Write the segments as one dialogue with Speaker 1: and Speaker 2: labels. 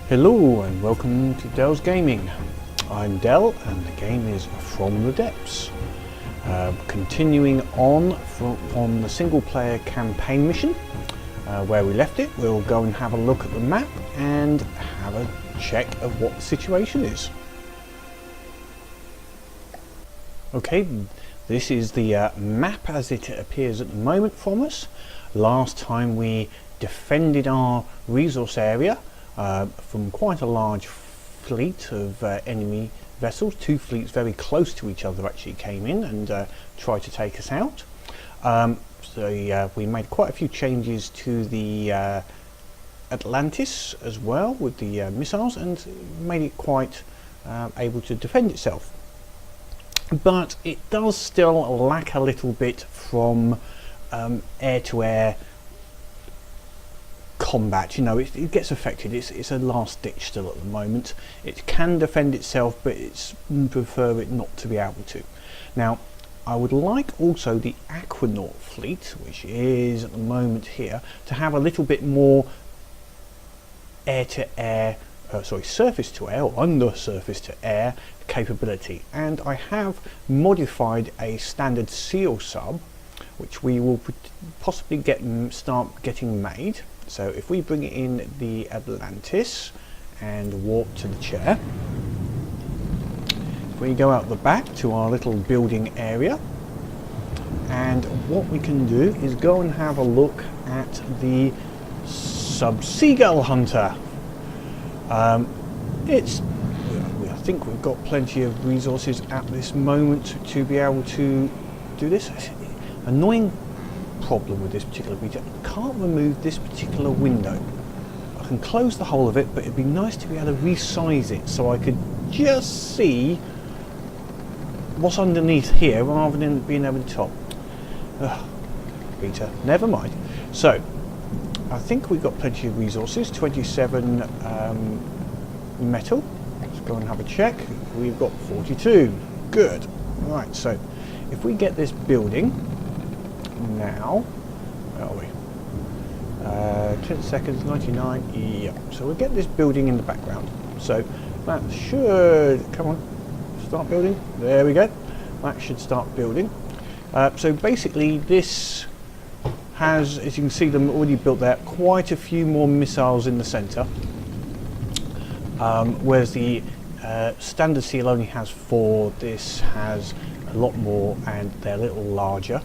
Speaker 1: Hello and welcome to Dell's Gaming. I'm Dell and the game is From the Depths. Continuing on from the single player campaign mission where we left it, we'll go and have a look at the map and have a check of what the situation is. Okay, this is the map as it appears at the moment from us. Last time we defended our resource area from quite a large fleet of enemy vessels. Two fleets very close to each other actually came in and tried to take us out. So we made quite a few changes to the Atlantis as well with the missiles and made it quite able to defend itself. But it does still lack a little bit from air-to-air combat. You know, it gets affected. It's a last ditch still at the moment. It can defend itself, but it's prefer it not to be able to. Now, I would like also the Aquanaut fleet, which is at the moment here, to have a little bit more air-to-air, surface to air or under surface to air capability. And I have modified a standard SEAL sub, which we will possibly start getting made. So if we bring it in the Atlantis and warp to the chair, we go out the back to our little building area, and what we can do is go and have a look at the Seagull Hunter. I think we've got plenty of resources at this moment to be able to do this. Annoying problem with this particular beta, I can't remove this particular window. I can close the whole of it, but it'd be nice to be able to resize it so I could just see what's underneath here rather than being over the top. Beta, never mind. So I think we've got plenty of resources. 27 metal. Let's go and have a check. We've got 42. Good. Right, so if we get this building now, where are we? 10 seconds, 99, yep. So we'll get this building in the background. So that should, come on, start building. There we go. That should start building. So basically this has, as you can see, them already built there, quite a few more missiles in the centre. Whereas the standard seal only has 4, this has a lot more and they're a little larger.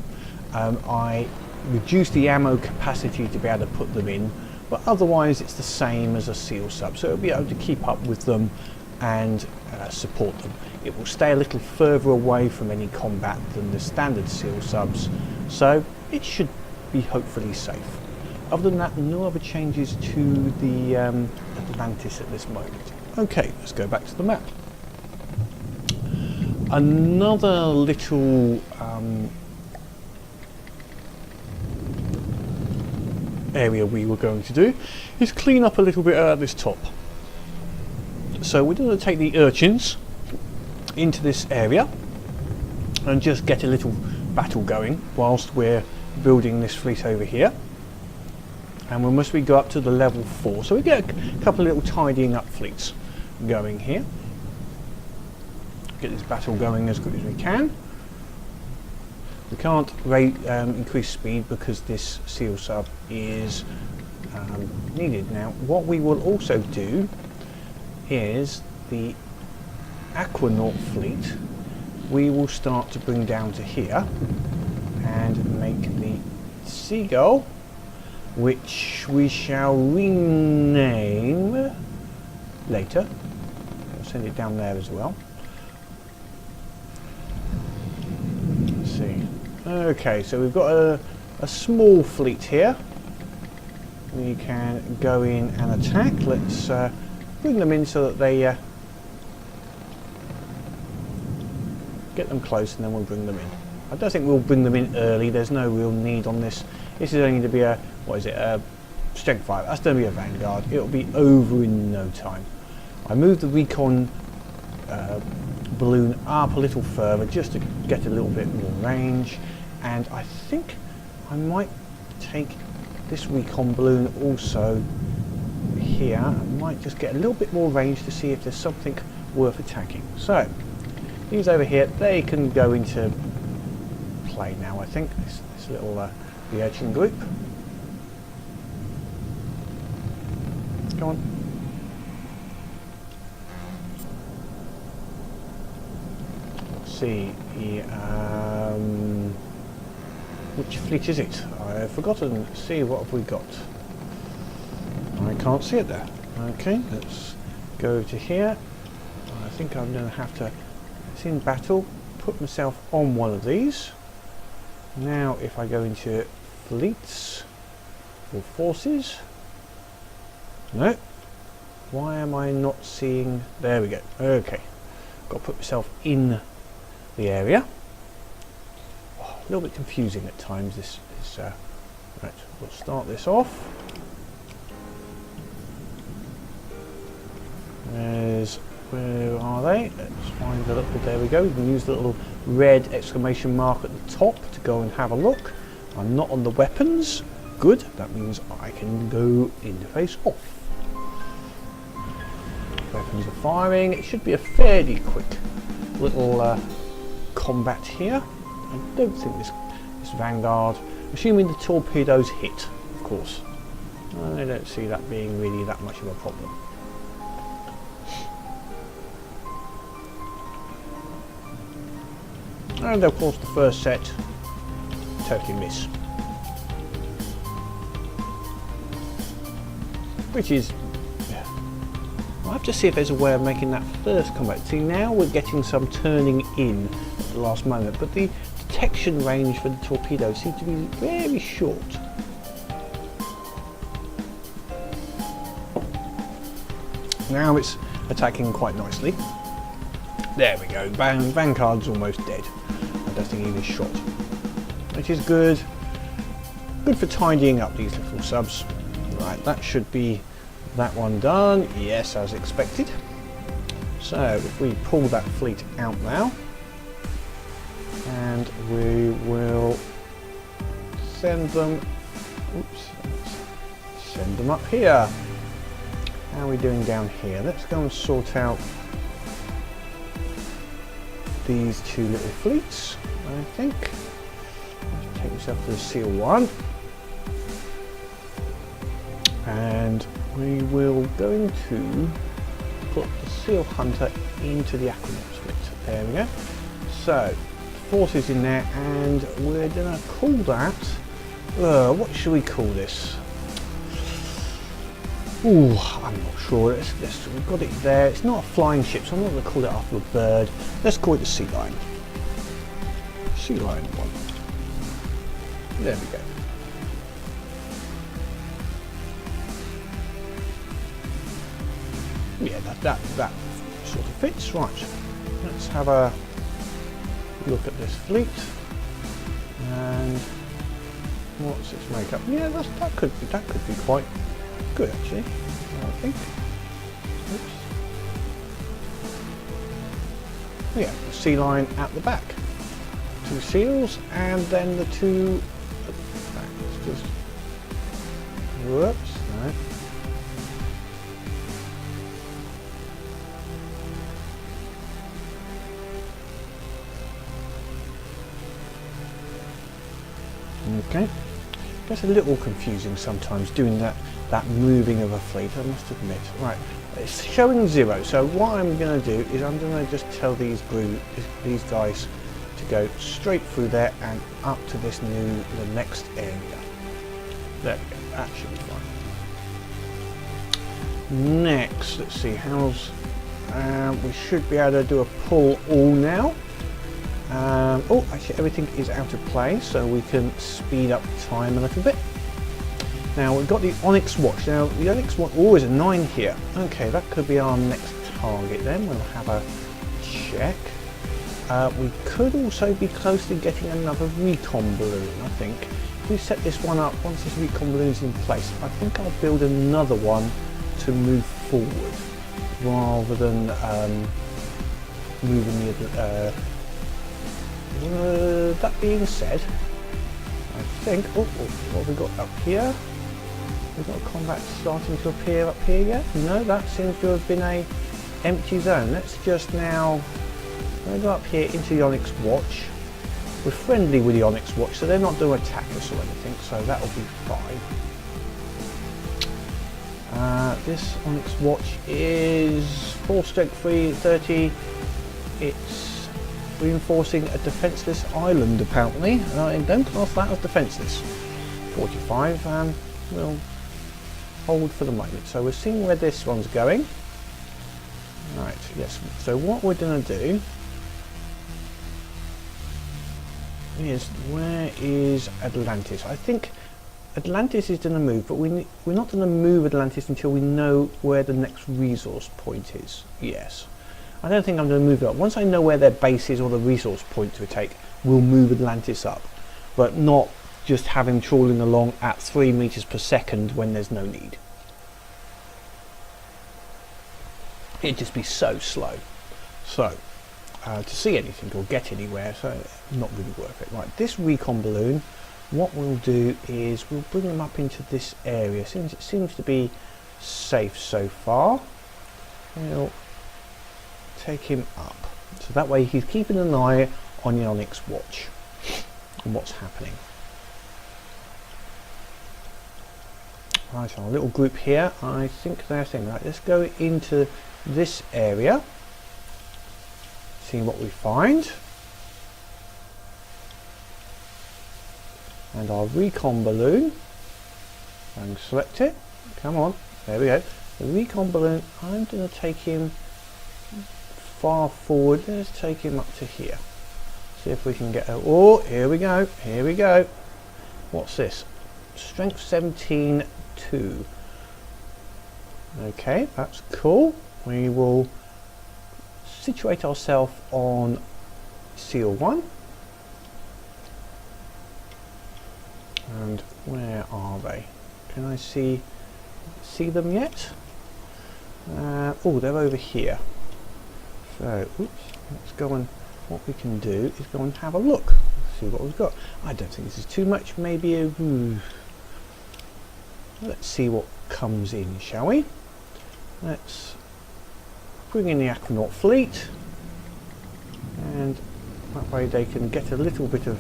Speaker 1: I reduced the ammo capacity to be able to put them in, but otherwise it's the same as a SEAL sub, so it'll be able to keep up with them and support them. It will stay a little further away from any combat than the standard SEAL subs, so it should be hopefully safe. Other than that, no other changes to the Atlantis at this moment. Okay, let's go back to the map. Another little area we were going to do is clean up a little bit at this top. So we're going to take the urchins into this area and just get a little battle going whilst we're building this fleet over here. And once we go up to the level 4, so we get a couple of little tidying up fleets going here. Get this battle going as good as we can. We can't increase speed because this SEAL sub is needed. Now what we will also do is the Aquanaut fleet we will start to bring down to here and make the Seagull, which we shall rename later. I'll send it down there as well. Let's see. Okay, so we've got a small fleet here. We can go in and attack. Let's bring them in so that they get them close, and then we'll bring them in. I don't think we'll bring them in early. There's no real need on this. This is only going to be a, what is it, a strength 5. That's going to be a Vanguard. It'll be over in no time. I moved the recon balloon up a little further just to get a little bit more range, and I think I might take this recon balloon also here, I might just get a little bit more range to see if there's something worth attacking. So, these over here, they can go into play now, I think. This little the urchin group. Come on. Let's see. Which fleet is it? I've forgotten. Let's see, what have we got? I can't see it there. Okay, let's go to here. I think I'm going to have to, it's in battle, put myself on one of these. Now if I go into fleets or forces, no, why am I not seeing, there we go, okay, got to put myself in the area. Oh, a little bit confusing at times this right, we'll start this off. Where are they? Let's find the little, there we go, we can use the little red exclamation mark at the top to go and have a look. I'm not on the weapons, good, that means I can go interface off. Weapons are firing, it should be a fairly quick little combat here. I don't think this Vanguard, assuming the torpedoes hit, of course. I don't see that being really that much of a problem. And of course the first set, totally miss. Which is, I'll have to see if there's a way of making that first combat. See, now we're getting some turning in at the last moment, but the detection range for the torpedoes seems to be very short. Now it's attacking quite nicely. There we go, Vanguard's almost dead. I don't think he was shot. Which is good. Good for tidying up these little subs. Right, that should be that one done. Yes, as expected. So if we pull that fleet out now, and we will send them, send them up here. How are we doing down here? Let's go and sort out these two little fleets, I think. Let's take yourself to the SEAL 1. And we will going to put the SEAL Hunter into the Aquanauts fleet. There we go. So, forces in there, and we're going to call that, what should we call this? Ooh, I'm not sure. We've got it there. It's not a flying ship, so I'm not going to call it after a bird. Let's call it the Sea Lion. Sea Lion 1. There we go. Yeah, that sort of fits. Right. Let's have a look at this fleet. And what's its makeup? Yeah, that could be quite good actually, I think. Oops. Yeah, the Sea Lion at the back. Two seals and then the two at the back. Let's just, whoops, no. Okay. Gets a little confusing sometimes doing that moving of a fleet, I must admit. Right, it's showing 0, so what I'm going to do is I'm going to just tell these guys to go straight through there and up to the next area. There we go, that should be fine. Next, let's see, we should be able to do a pull all now. Oh, actually everything is out of play, so we can speed up time a little bit. Now we've got the Onyx Watch. Now the Onyx Watch, oh, is a 9 here. Okay, that could be our next target then. We'll have a check. We could also be close to getting another recon balloon, I think. If we set this one up, once this recon balloon is in place, I think I'll build another one to move forward, rather than moving the other. That being said, I think, what have we got up here? We've got combat starting to appear up here yet? No, that seems to have been a empty zone. Let's just now go up here into the Onyx Watch. We're friendly with the Onyx Watch, so they're not going to attack us or anything, so that'll be fine. This Onyx Watch is 4 strength 3, 30. It's reinforcing a defenceless island apparently. I don't class that as defenceless. 45. We'll hold for the moment. So we're seeing where this one's going. Right, yes. So what we're going to do is, where is Atlantis? I think Atlantis is going to move, but we're not going to move Atlantis until we know where the next resource point is. Yes. I don't think I'm going to move it up. Once I know where their base is or the resource point to take, we'll move Atlantis up. But not just have him trawling along at 3 meters per second when there's no need. It'd just be so slow. So, to see anything or get anywhere, so not really worth it. Right, this recon balloon, what we'll do is we'll bring him up into this area. Since it seems to be safe so far, we'll take him up. So that way he's keeping an eye on the Onyx Watch and what's happening. Right, our little group here, I think they're saying, right, let's go into this area, see what we find. And our recon balloon, and select it, come on, there we go. The recon balloon, I'm going to take him far forward, let's take him up to here. See if we can get, oh, here we go, here we go. What's this? Strength 17, 2. Okay, that's cool. We will situate ourselves on Seal 1. And where are they? Can I see them yet? Oh, they're over here. So, oops, let's go and, what we can do is go and have a look. See what we've got. I don't think this is too much, maybe a... Let's see what comes in, shall we? Let's bring in the Aquanaut fleet, and that way they can get a little bit of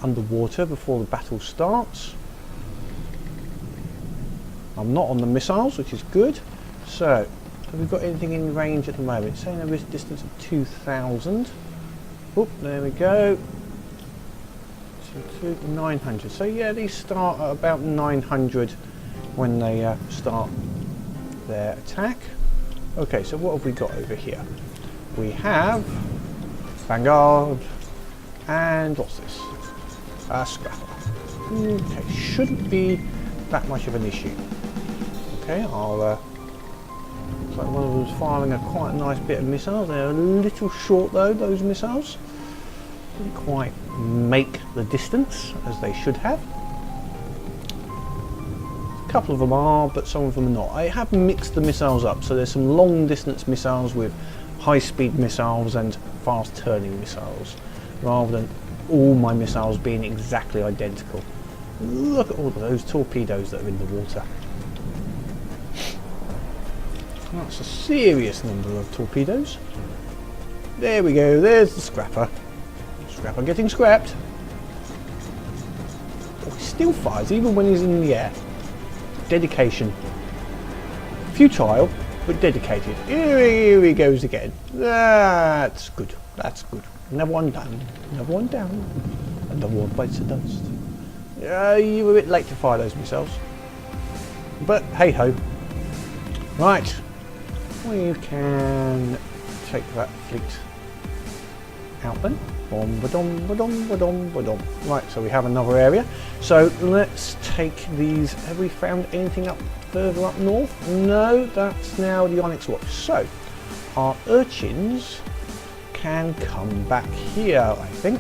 Speaker 1: underwater before the battle starts. I'm not on the missiles, which is good. So, have we got anything in range at the moment? It's saying a distance of 2,000. Oop, there we go. 900. So yeah, these start at about 900 when they start their attack. Okay, so what have we got over here? We have Vanguard, and what's this? Scrapper. Okay, shouldn't be that much of an issue. Okay, I'll looks like one of them's firing a quite nice bit of missiles. They're a little short though, those missiles. Didn't quite make the distance as they should have. A couple of them are, but some of them are not. I have mixed the missiles up, so there's some long distance missiles with high speed missiles and fast turning missiles, rather than all my missiles being exactly identical. Look at all of those torpedoes that are in the water. That's a serious number of torpedoes. There we go, there's the Scrapper. Scrapper getting scrapped. Oh, he still fires even when he's in the air. Dedication. Futile, but dedicated. Here he goes again. That's good. That's good. Another one down. Another one down. Another one bites the dust. You were a bit late to fire those missiles. But hey ho. Right. We can take that fleet out then. Right, so we have another area. So let's take these. Have we found anything up further up north? No, that's now the Onyx Watch. So our urchins can come back here, I think.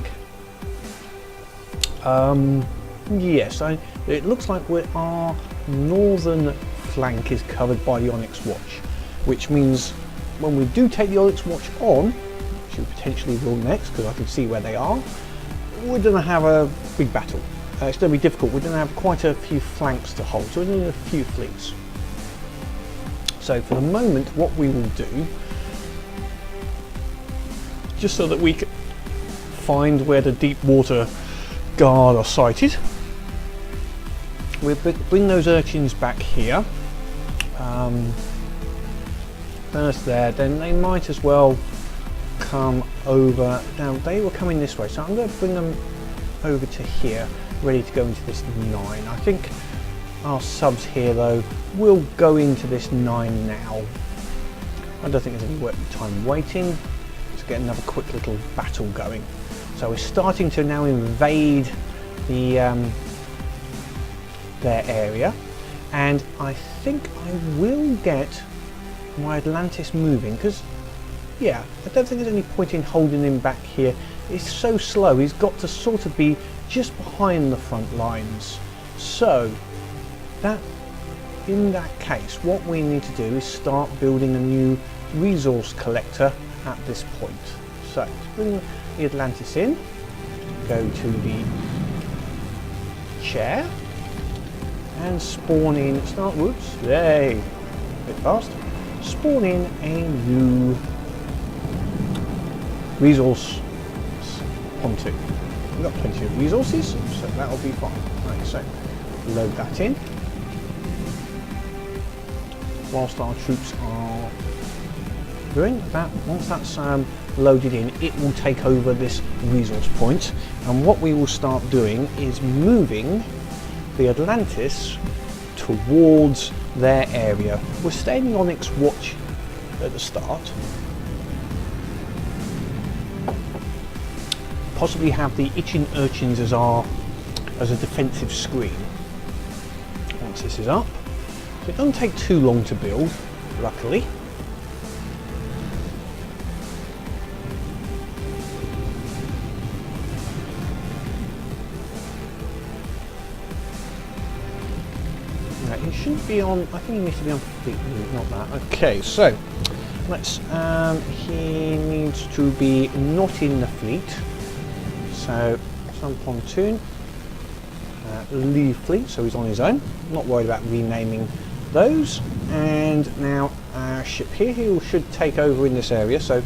Speaker 1: Yes, it looks like our northern flank is covered by the Onyx Watch, which means when we do take the Onyx Watch on, which we potentially will next because I can see where they are, we're going to have a big battle. it's going to be difficult. We're going to have quite a few flanks to hold, so we need a few fleets. So for the moment, what we will do, just so that we can find where the Deepwater Guard are sighted, we'll bring those urchins back here. First there, then they might as well come over. Now they were coming this way, so I'm going to bring them over to here, ready to go into this 9. I think our subs here though will go into this 9 now. I don't think there's any time waiting. Let's get another quick little battle going. So we're starting to now invade the their area, and I think I will get my Atlantis moving, because yeah, I don't think there's any point in holding him back here. It's so slow. He's got to sort of be just behind the front lines. So that, in that case, what we need to do is start building a new resource collector at this point. So let's bring the Atlantis in, go to the chair and spawn in, start, whoops, yay, a bit fast, spawn in a new resource pontoon. We've got plenty of resources, so that'll be fine. Right, so load that in. Whilst our troops are doing that, once that's loaded in, it will take over this resource point, and what we will start doing is moving the Atlantis towards their area. We're staying on its watch at the start. Possibly have the itching urchins as a defensive screen once this is up. So it doesn't take too long to build, luckily. Right, it shouldn't be on, I think he needs to be on fleet move, not that. Okay, so let's, he needs to be not in the fleet. So some pontoon, leave fleet, so he's on his own. Not worried about renaming those. And now our ship here, he should take over in this area. So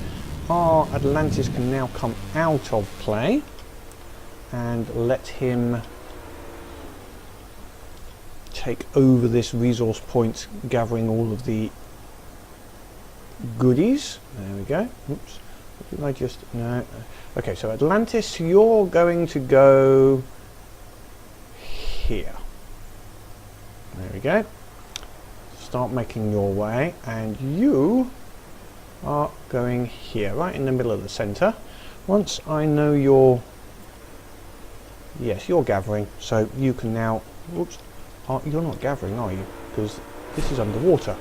Speaker 1: our Atlantis can now come out of play, and let him take over this resource point, gathering all of the goodies. There we go. Oops. Did I just, no. Okay, so Atlantis, you're going to go here. There we go. Start making your way, and you are going here, right in the middle of the center. Once I know you're, yes, you're gathering, so you can now, whoops, you're not gathering, are you? Because this is underwater,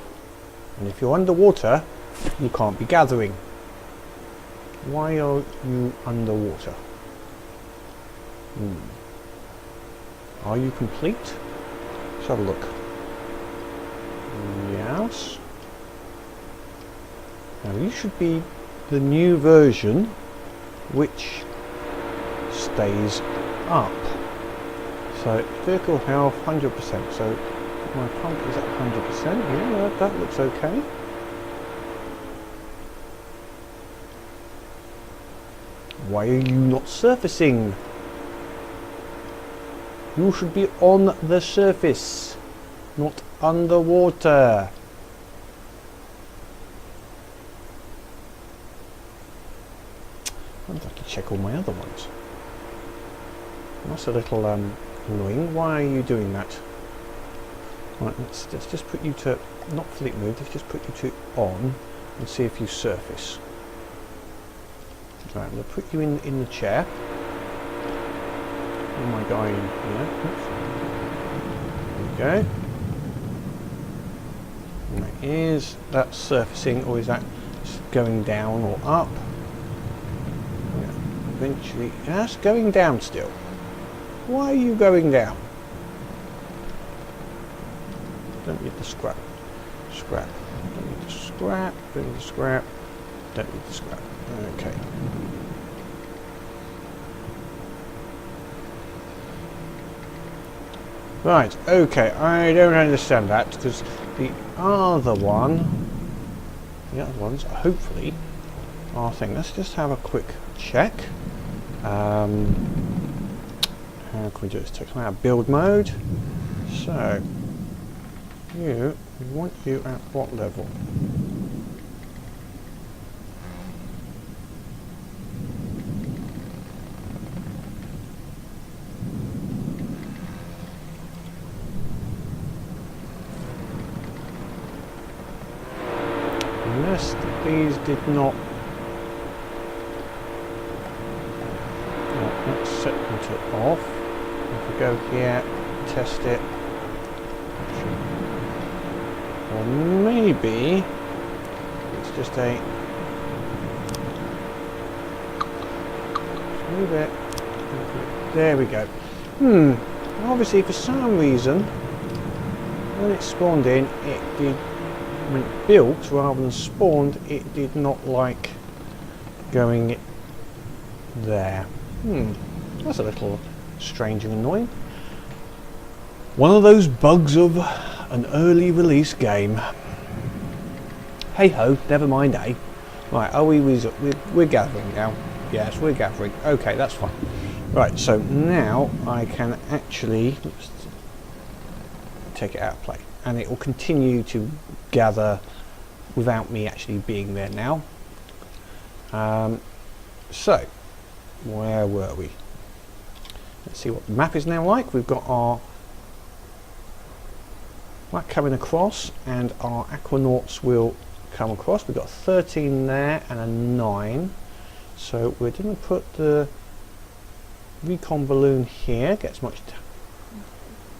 Speaker 1: and if you're underwater, you can't be gathering. Why are you underwater? Are you complete? Let's have a look. Yes. Now you should be the new version which stays up. So vehicle health 100%. So my pump is at 100%. Yeah, that looks okay. Why are you not surfacing? You should be on the surface, not underwater. I'd like to check all my other ones. That's a little annoying. Why are you doing that? Right, let's just put you to, not fleet mode, let's just put you to on and see if you surface. Right, I'm going to put you in the chair. Oh my guy in here. Oops. There we go. Right, is that surfacing, or is that going down or up? Yeah, eventually, that's going down still. Why are you going down? Don't need the scrap. Scrap. Don't need the scrap. Don't need the scrap. Don't need the scrap. Okay. Right, okay, I don't understand that, because the other ones, hopefully, are thing. Let's just have a quick check. How can we do this? Take them out of build mode. So, we want you at what level? Unless these did not. Let's set them to off. If we go here, test it. Or maybe it's just a. Move it. There we go. Obviously, for some reason, when it spawned in, it did. When it built rather than spawned, it did not like going there. That's a little strange and annoying. One of those bugs of an early release game. Hey ho, never mind, eh? Right, are we're gathering now? Yes, we're gathering. Okay, that's fine. Right, so now I can actually take it out of play, and it will continue to gather without me actually being there now. So, where were we? Let's see what the map is now like. We've got our that coming across, and our aquanauts will come across. We've got 13 there and a 9. So we're going to put the recon balloon here, get as much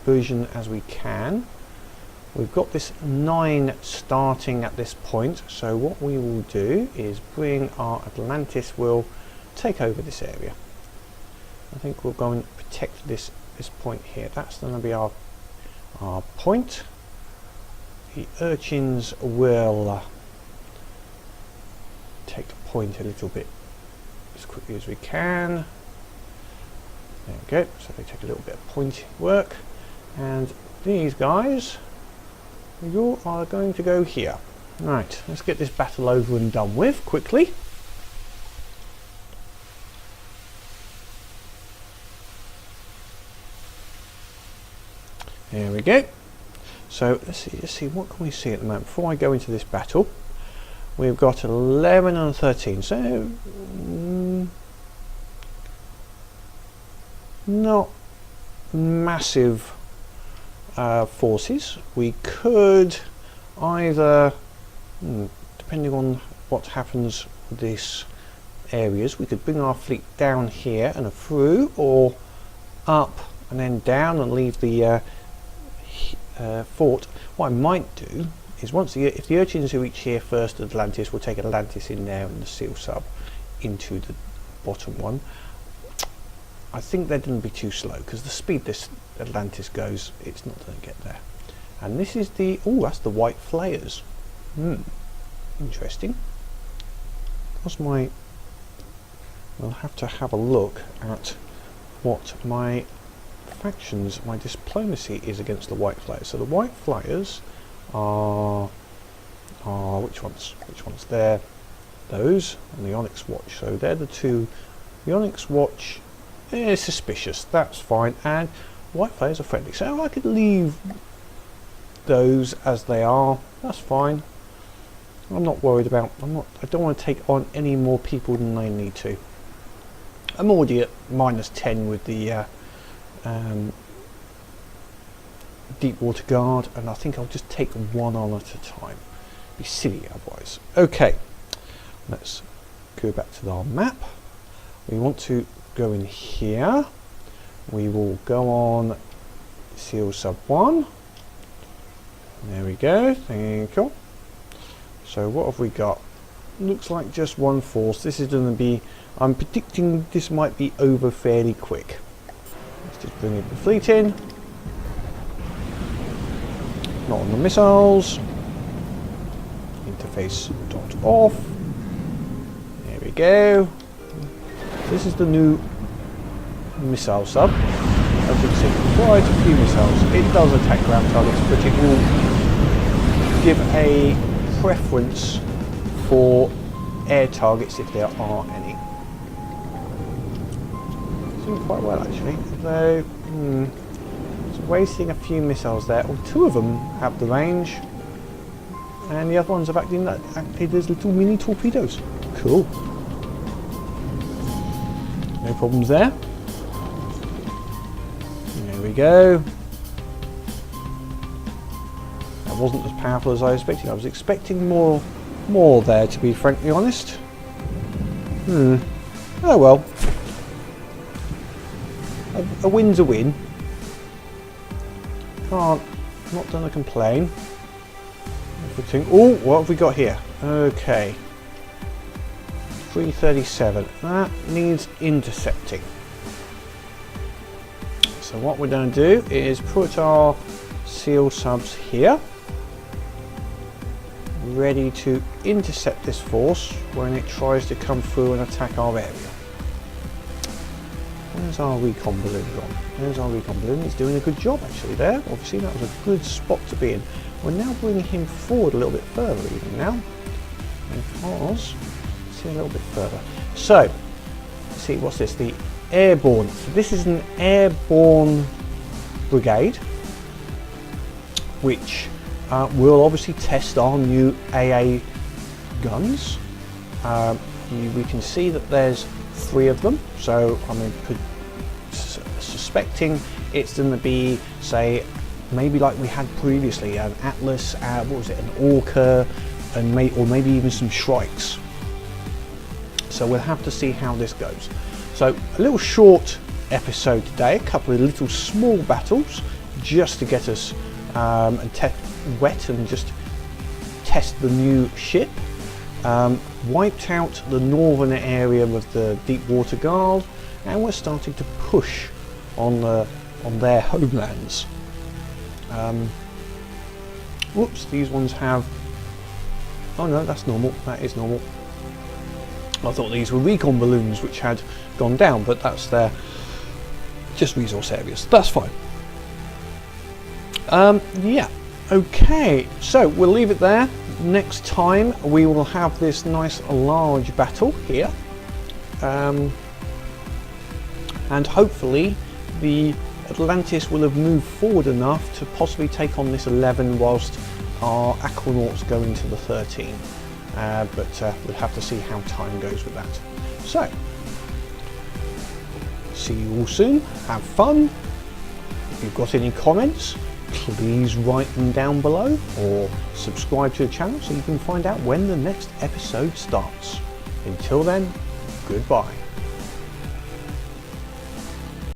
Speaker 1: version as we can. We've got this 9 starting at this point, so what we will do is bring our Atlantis, will take over this area. I think we'll go and protect this point here. That's going to be our point. The urchins will take the point a little bit as quickly as we can. There we go, so they take a little bit of point work, and these guys, you are going to go here. Right, let's get this battle over and done with quickly. There we go. So let's see, what can we see at the moment? Before I go into this battle, we've got 11 and 13, so not massive forces. We could either, depending on what happens with these areas, we could bring our fleet down here and through, or up and then down and leave the fort. What I might do is if the urchins who reach here first at Atlantis, we'll take Atlantis in there and the seal sub into the bottom one. I think they're going to be too slow because the speed this Atlantis goes, it's not going to get there. And this is the, that's the white flayers. Interesting. We'll have to have a look at what my factions, my diplomacy is against the white flyers. So the white flyers are which ones? They're those and the Onyx Watch. So they're the two. The Onyx Watch is suspicious. That's fine, and white flyers are friendly. So I could leave those as they are. That's fine. I'm not worried about. I don't want to take on any more people than I need to. I'm already at -10 with the Deepwater Guard, and I think I'll just take one on at a time. Be silly otherwise. Okay, let's go back to our map. We want to go in here. We will go on seal sub 1. There we go. Thank you. So what have we got? Looks like just one force. This is going to be, I'm predicting this might be over fairly quick. Let's just bring the fleet in. Not on the missiles. Interface dot off. There we go. This is the new missile sub. As you can see, fires a few missiles. It does attack ground targets, but it will give a preference for air targets if there are any. It's doing quite well actually, though it's wasting a few missiles there. Well, two of them have the range, and the other ones have acted as little mini torpedoes. Cool. No problems there. There we go. That wasn't as powerful as I was expecting. I was expecting more there, to be frankly honest. Oh well. A win's a win. Not gonna complain. Oh, what have we got here? Okay. 337. That needs intercepting. So what we're going to do is put our SEAL subs here, ready to intercept this force when it tries to come through and attack our area. Where's our recon balloon gone? There's our recon balloon. He's doing a good job actually there. Obviously that was a good spot to be in. We're now bringing him forward a little bit further even now. Because, see a little bit further. So, let's see, what's this? The airborne. So this is an airborne brigade, which will obviously test our new AA guns. We can see that there's 3 of them, so I'm suspecting it's going to be, say, maybe like we had previously, an Atlas, what was it, an Orca, and or maybe even some Shrikes. So we'll have to see how this goes. So a little short episode today, a couple of little small battles just to get us wet and just test the new ship. Wiped out the northern area of the Deepwater Guard, and we're starting to push on their homelands. Whoops, these ones have... Oh no, that's normal, that is normal. I thought these were recon balloons which had gone down, but that's their just resource areas. That's fine. Yeah, okay, so we'll leave it there. Next time we will have this nice large battle here, and hopefully the Atlantis will have moved forward enough to possibly take on this 11 whilst our Aquanauts go into the 13. But we'll have to see how time goes with that. So, see you all soon, have fun. If you've got any comments, please write them down below, or subscribe to the channel so you can find out when the next episode starts. Until then, goodbye.